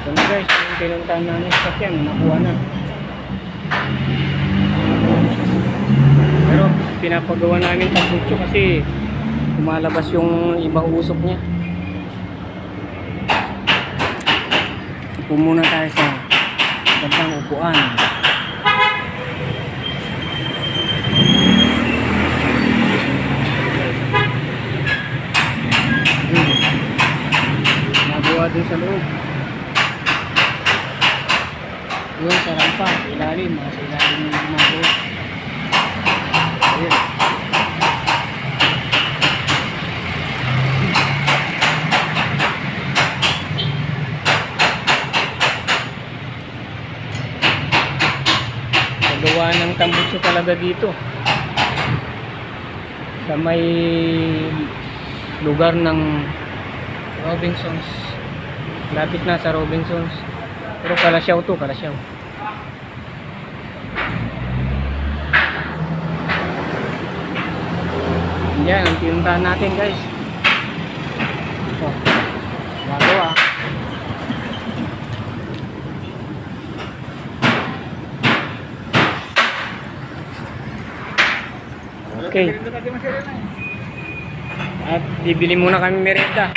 Ito na guys, yung pinuntahan namin sa sakyan, nakuha na. Pero pinapagawa namin tambutso kasi lumalabas yung ibang usok niya. Upo muna tayo sa gandang upuan. Nagawa din sa loob. Yun, sa rampa, ilalim, sa ilalim yung gumagawa. Ayun. Gawa ng tambutso talaga dito sa may lugar ng Robinsons, lapit na sa Robinsons, pero Kalasyaw to, Kalasyaw. Yan ang pinuntahan natin guys. Magawa. Okay. At bibili muna kami merienda.